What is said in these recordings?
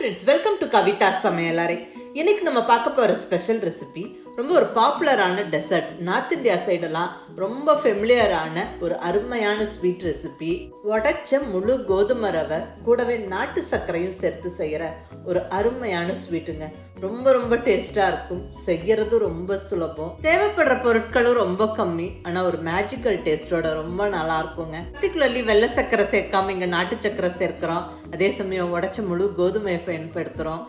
Friends, welcome to Kavitha சமையலறை. இன்னைக்கு நம்ம பார்க்க போகிற ஸ்பெஷல் ரெசிபி ரொம்ப ஒரு பாப்புலரான டெசர்ட். நார்த் இந்தியா சைடெல்லாம் ரொம்ப ஃபெமிலியரான ஒரு அருமையான ஸ்வீட் ரெசிபி. உடைச்ச முழு கோதுமை ரவை கூடவே நாட்டு சர்க்கரையும் சேர்த்து செய்கிற ஒரு அருமையான ஸ்வீட்டுங்க. ரொம்ப ரொம்ப டேஸ்டாக இருக்கும். செய்யறதும் ரொம்ப சுலபம். தேவைப்படுற பொருட்களும் ரொம்ப கம்மி. ஆனால் ஒரு மேஜிக்கல் டேஸ்டோட ரொம்ப நல்லா இருக்குங்க. பர்டிகுலர்லி வெள்ளை சர்க்கரை சேர்க்காம இங்கே நாட்டு சர்க்கரை சேர்க்கிறோம். அதே சமயம் உடைச்ச முழு கோதுமையை பயன்படுத்துகிறோம்.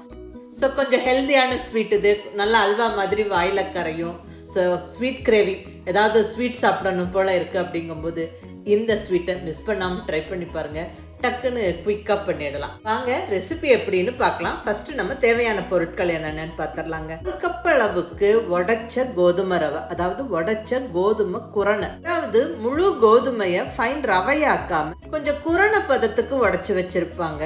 ஸோ கொஞ்சம் ஹெல்த்தியான ஸ்வீட் இது. நல்லா அல்வா மாதிரி வாயில கரையும். ஸோ ஸ்வீட் கிரேவிங், ஏதாவது ஸ்வீட் சாப்பிடணும் போல இருக்குது அப்படிங்கும்போது இந்த ஸ்வீட்டை மிஸ் பண்ணாமல் ட்ரை பண்ணி பாருங்கள். டக்குன்னு குயிக்காக பண்ணிடலாம். வாங்க ரெசிபி எப்படின்னு பார்க்கலாம். ஃபர்ஸ்ட் நம்ம தேவையான பொருட்கள் என்னென்னு பார்த்துடலாங்க. ஒரு கப் அளவுக்கு உடைச்ச கோதுமை ரவை, அதாவது உடைச்ச கோதுமை குரணை, அதாவது முழு கோதுமையை ஃபைன் ரவையாக்காம கொஞ்சம் குரணை பதத்துக்கு உடைச்சி வச்சிருப்பாங்க.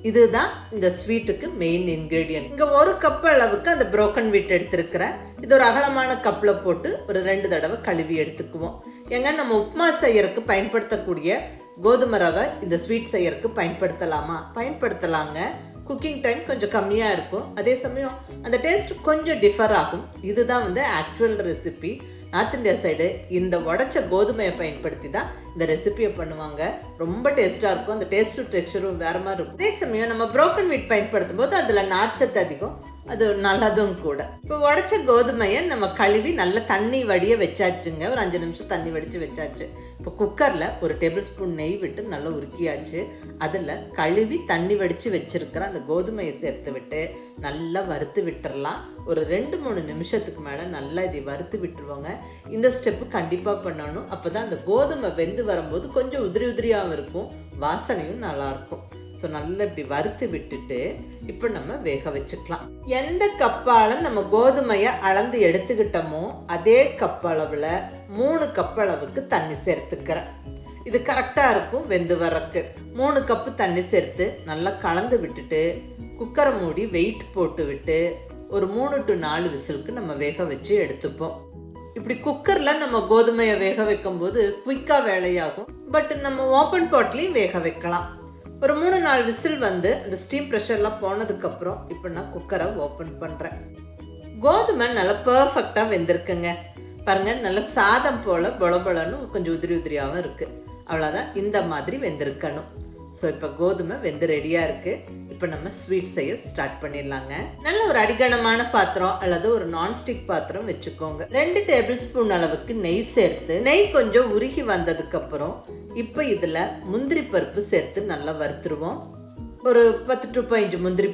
இதுதான் இந்த ஸ்வீட்டுக்கு மெயின் இன்கிரீடியன்ட். இங்கே ஒரு கப் அளவுக்கு அந்த புரோக்கன் வீட் எடுத்துருக்கிறேன். இது ஒரு அகலமான கப்பில் போட்டு ஒரு 2 தடவை கழுவி எடுத்துக்குவோம். எங்க நம்ம உப்புமா செய்யறதுக்கு பயன்படுத்தக்கூடிய கோதுமை ரவை இந்த ஸ்வீட் செய்யறதுக்கு பயன்படுத்தலாங்க. குக்கிங் டைம் கொஞ்சம் கம்மியாக இருக்கும். அதே சமயம் அந்த டேஸ்ட் கொஞ்சம் டிஃபர் ஆகும். இதுதான் actual recipe. North India side இந்த உடைச்ச கோதுமையை பயன்படுத்தி தான் இந்த ரெசிபியை பண்ணுவாங்க. ரொம்ப டேஸ்ட்டாக இருக்கும். அந்த டேஸ்ட்டும் டெக்ஸ்டரும் வேறு மாதிரி இருக்கும். அதே சமயம் நம்ம புரோக்கன் வீட் பயன்படுத்தும் போது அதில் நார்ச்சத்து அதிகம், அது நல்லதும் கூட. இப்போ உடைச்ச கோதுமையை நம்ம கழுவி நல்லா தண்ணி வடிய வச்சாச்சுங்க. ஒரு 5 நிமிஷம் தண்ணி வடித்து வச்சாச்சு. இப்போ குக்கரில் ஒரு டேபிள் ஸ்பூன் நெய் விட்டு நல்லா உருக்கியாச்சு. அதில் கழுவி தண்ணி வடித்து வச்சிருக்கிற அந்த கோதுமையை சேர்த்து விட்டு நல்லா வறுத்து விட்டுறலாம். ஒரு 2-3 நிமிஷத்துக்கு மேலே நல்லா இதை வறுத்து விட்டுருவாங்க. இந்த ஸ்டெப்பு கண்டிப்பாக பண்ணணும். அப்போ தான் அந்த கோதுமை வெந்து வரும்போது கொஞ்சம் உதிரி உதிரியாகவும் இருக்கும், வாசனையும் நல்லாயிருக்கும். ஸோ நல்லா இப்படி வறுத்து விட்டுட்டு இப்போ நம்ம வேக வச்சுக்கலாம். எந்த கப்பால் நம்ம கோதுமையை அளந்து எடுத்துக்கிட்டோமோ அதே கப் அளவில் 3 கப் அளவுக்கு தண்ணி சேர்த்துக்கிறேன். இது கரெக்டாக இருக்கும் வெந்து வரக்கு. 3 கப்பு தண்ணி சேர்த்து நல்லா கலந்து விட்டுட்டு குக்கரை மூடி வெயிட் போட்டு விட்டு ஒரு 3 to 4 விசிலுக்கு நம்ம வேக வச்சு எடுத்துப்போம். இப்படி குக்கரில் நம்ம கோதுமையை வேக வைக்கும் போது குயிக்காக வேலையாகும். பட் நம்ம ஓப்பன் பாட்லேயும் வேக வைக்கலாம். ஒரு 3-4 விசில் அந்த ஸ்டீம் ப்ரெஷர்லாம் போனதுக்கப்புறம் இப்போ நான் குக்கரை ஓப்பன் பண்ணுறேன். கோதுமை நல்லா பர்ஃபெக்டாக வெந்திருக்குங்க. பாருங்கள், நல்லா சாதம் போல் பொலபொலன்னு கொஞ்சம் உதிரி உதிரியாகவும் இருக்குது. அவ்வளோதான், இந்த மாதிரி வெந்திருக்கணும். ஸோ இப்போ கோதுமை வெந்து ரெடியாக இருக்குது. இப்போ நம்ம ஸ்வீட் செய்ய ஸ்டார்ட் பண்ணிடலாங்க. நல்ல ஒரு அடிகனமான பாத்திரம் அல்லது ஒரு நான்ஸ்டிக் பாத்திரம் வச்சுக்கோங்க. 2 டேபிள் ஸ்பூன் அளவுக்கு நெய் சேர்த்து, நெய் கொஞ்சம் உருகி வந்ததுக்கப்புறம் இப்போ இதில் முந்திரி பருப்பு சேர்த்து நல்லா வறுத்துருவோம். ஒரு 10 to 15 முந்திரி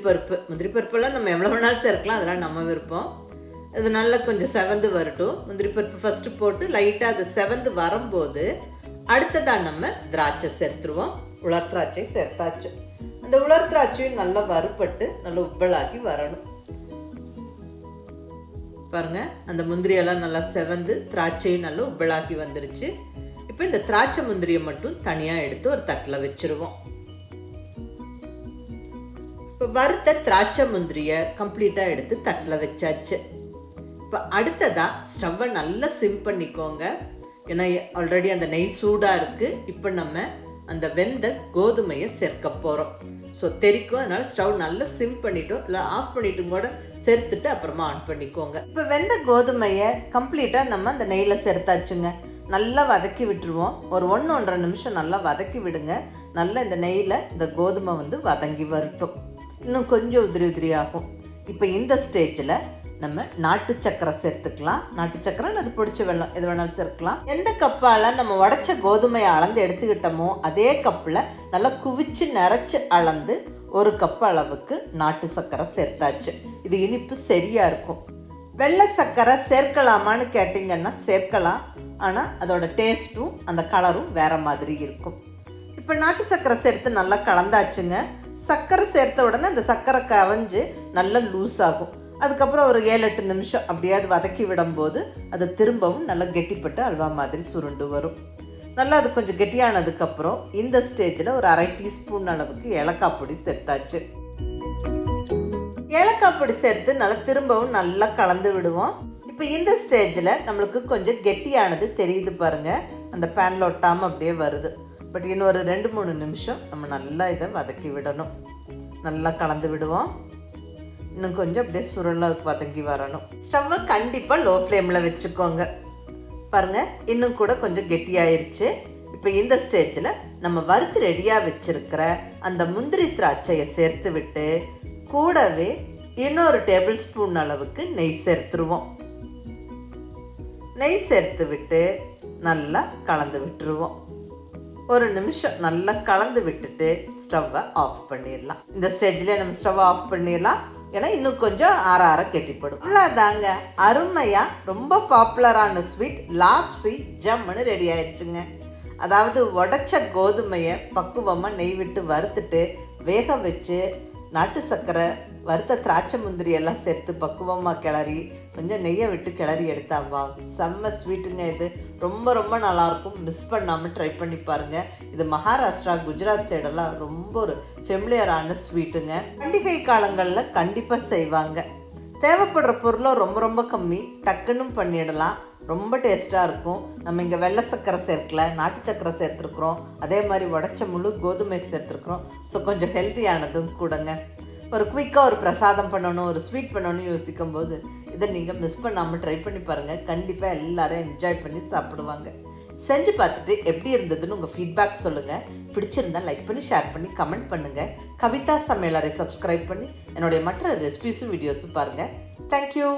பருப்பெல்லாம் நம்ம எவ்வளோ வேணாலும் சேர்க்கலாம், அதெல்லாம் நம்ம விருப்பம். அது நல்லா கொஞ்சம் செவந்து வரட்டும். முந்திரி பருப்பு ஃபஸ்ட்டு போட்டு லைட்டாக அது செவந்து வரும்போது அடுத்ததாக நம்ம திராட்சை சேர்த்துருவோம். உலர் திராட்சை சேர்த்தாச்சு. அந்த உலர் திராட்சையும் நல்லா வறுபட்டு நல்லா உப்பலாகி வரணும். பாருங்க, அந்த முந்திரியெல்லாம் நல்லா செவந்து திராட்சையும் நல்லா உப்பலாகி வந்துருச்சு. இப்போ இந்த திராட்சை முந்திரியை மட்டும் தனியாக எடுத்து ஒரு தட்டில் வச்சிருவோம். இப்போ வறுத்த திராட்சை முந்திரியை கம்ப்ளீட்டாக எடுத்து தட்டில் வச்சாச்சு. இப்போ அடுத்ததாக ஸ்டவ்வை நல்லா சிம் பண்ணிக்கோங்க. ஏன்னா ஆல்ரெடி அந்த நெய் சூடாக இருக்குது. இப்போ நம்ம அந்த வெந்த கோதுமையை சேர்க்க போகிறோம். ஸோ தெரிக்கும், அதனால் ஸ்டவ் நல்லா சிம் பண்ணிட்டோம், இல்லை ஆஃப் பண்ணிட்டும் கூட சேர்த்துட்டு அப்புறமா ஆன் பண்ணிக்கோங்க. இப்போ வெந்த கோதுமையை கம்ப்ளீட்டாக நம்ம அந்த நெய்யில் சேர்த்தாச்சுங்க. நல்லா வதக்கி விட்டுருவோம். ஒரு 1-1.5 நிமிஷம் நல்லா வதக்கி விடுங்க. நல்லா இந்த நெய்யில் இந்த கோதுமை வதங்கி வரட்டும். இன்னும் கொஞ்சம் உதிரி உதிரியாகும். இப்போ இந்த ஸ்டேஜில் நம்ம நாட்டு சக்கரை சேர்த்துக்கலாம். நாட்டு சக்கரை அல்லது பொடிச்ச வெல்லம் எது வேணாலும் சேர்க்கலாம். எந்த கப்பால் நம்ம உடைச்ச கோதுமையை அளந்து எடுத்துக்கிட்டோமோ அதே கப்பில் நல்லா குவிச்சு நிறச்சி அளந்து 1 கப் அளவுக்கு நாட்டு சக்கரை சேர்த்தாச்சு. இது இனிப்பு சரியாக இருக்கும். வெள்ளை சக்கரை சேர்க்கலாமான்னு கேட்டிங்கன்னா சேர்க்கலாம். ஆனால் அதோட டேஸ்ட்டும் அந்த கலரும் வேறு மாதிரி இருக்கும். இப்போ நாட்டு சக்கரை சேர்த்து நல்லா கலந்தாச்சுங்க. சர்க்கரை சேர்த்த உடனே அந்த சர்க்கரை கரைஞ்சி நல்லா லூஸ் ஆகும். அதுக்கப்புறம் ஒரு 7-8 நிமிஷம் அப்படியாவது வதக்கி விடும்போது அது திரும்பவும் நல்லா கெட்டிப்பட்டு அல்வா மாதிரி சுருண்டு வரும். நல்லா அது கொஞ்சம் கெட்டியானதுக்கப்புறம் இந்த ஸ்டேஜில் ஒரு 1/2 டீஸ்பூன் அளவுக்கு ஏலக்காய் பொடி சேர்த்தாச்சு. ஏலக்காய் பொடி சேர்த்து நல்லா திரும்பவும் நல்லா கலந்து விடுவோம். இப்போ இந்த ஸ்டேஜில் நம்மளுக்கு கொஞ்சம் கெட்டியானது தெரியுது பாருங்கள். அந்த பேனில் ஒட்டாமல் அப்படியே வருது. பட் இன்னும் ஒரு 2-3 நிமிஷம் நம்ம நல்லா இதை வதக்கி விடணும். நல்லா கலந்து விடுவோம். இன்னும் கொஞ்சம் அப்படியே சுருளாக வதங்கி வரணும். ஸ்டவ்வை கண்டிப்பாக லோ ஃப்ளேமில் வச்சுக்கோங்க. பாருங்கள், இன்னும் கூட கொஞ்சம் கெட்டியாயிருச்சு. இப்போ இந்த ஸ்டேஜில் நம்ம வறுத்து ரெடியாக வச்சுருக்கிற அந்த முந்திரி திராட்சையை சேர்த்து விட்டு கூடவே இன்னொரு டேபிள் ஸ்பூன் அளவுக்கு நெய் சேர்த்துருவோம். நெய் சேர்த்து விட்டு நல்லா கலந்து விட்டுருவோம். ஒரு நிமிஷம் நல்லா கலந்து விட்டுட்டு ஸ்டவ்வை ஆஃப் பண்ணிடலாம். இந்த ஸ்டேஜ்லேயே நம்ம ஸ்டவ்வை ஆஃப் பண்ணிடலாம். ஏன்னா இன்னும் கொஞ்சம் ஆற ஆற கெட்டிப்படும். அவ்வளோதாங்க, அருமையாக ரொம்ப பாப்புலரான ஸ்வீட் லாப்ஸி ஜம்முன்னு ரெடி ஆயிடுச்சுங்க. அதாவது உடைச்ச கோதுமையை பக்குவமாக நெய் விட்டு வறுத்துட்டு வேக வச்சு நாட்டு சர்க்கரை வறுத்த திராட்சை முந்திரி எல்லாம் சேர்த்து பக்குவமாக கிளறி கொஞ்சம் நெய்யை விட்டு கிளறி எடுத்தாவா செம்ம ஸ்வீட்டுங்க. இது ரொம்ப ரொம்ப நல்லாயிருக்கும். மிஸ் பண்ணாமல் ட்ரை பண்ணி பாருங்கள். இது மகாராஷ்டிரா குஜராத் சைடெல்லாம் ரொம்ப ஒரு ஃபெமிலியரான ஸ்வீட்டுங்க. பண்டிகை காலங்களில் கண்டிப்பாக செய்வாங்க. தேவைப்படுற பொருளும் ரொம்ப ரொம்ப கம்மி, டக்குன்னு பண்ணிடலாம். ரொம்ப டேஸ்ட்டாக இருக்கும். நம்ம இங்கே வெள்ளை சர்க்கரை சேர்க்கல, நாட்டு சர்க்கரை சேர்த்துருக்குறோம். அதே மாதிரி உடைச்ச முழு கோதுமை சேர்த்துருக்குறோம். ஸோ கொஞ்சம் ஹெல்த்தியானதும் கூடங்க. ஒரு குயிக்காக ஒரு பிரசாதம் பண்ணணும், ஒரு ஸ்வீட் பண்ணணும்னு யோசிக்கும் போது இதை நீங்கள் மிஸ் பண்ணாமல் ட்ரை பண்ணி பாருங்கள். கண்டிப்பாக எல்லோரும் என்ஜாய் பண்ணி சாப்பிடுவாங்க. செஞ்சு பார்த்துட்டு எப்படி இருந்ததுன்னு உங்கள் ஃபீட்பேக் சொல்லுங்கள். பிடிச்சிருந்தால் லைக் பண்ணி ஷேர் பண்ணி கமெண்ட் பண்ணுங்கள். கவிதா சமையலறை சப்ஸ்கிரைப் பண்ணி என்னுடைய மற்ற ரெசிபிஸும் வீடியோஸும் பாருங்கள். தேங்க்யூ.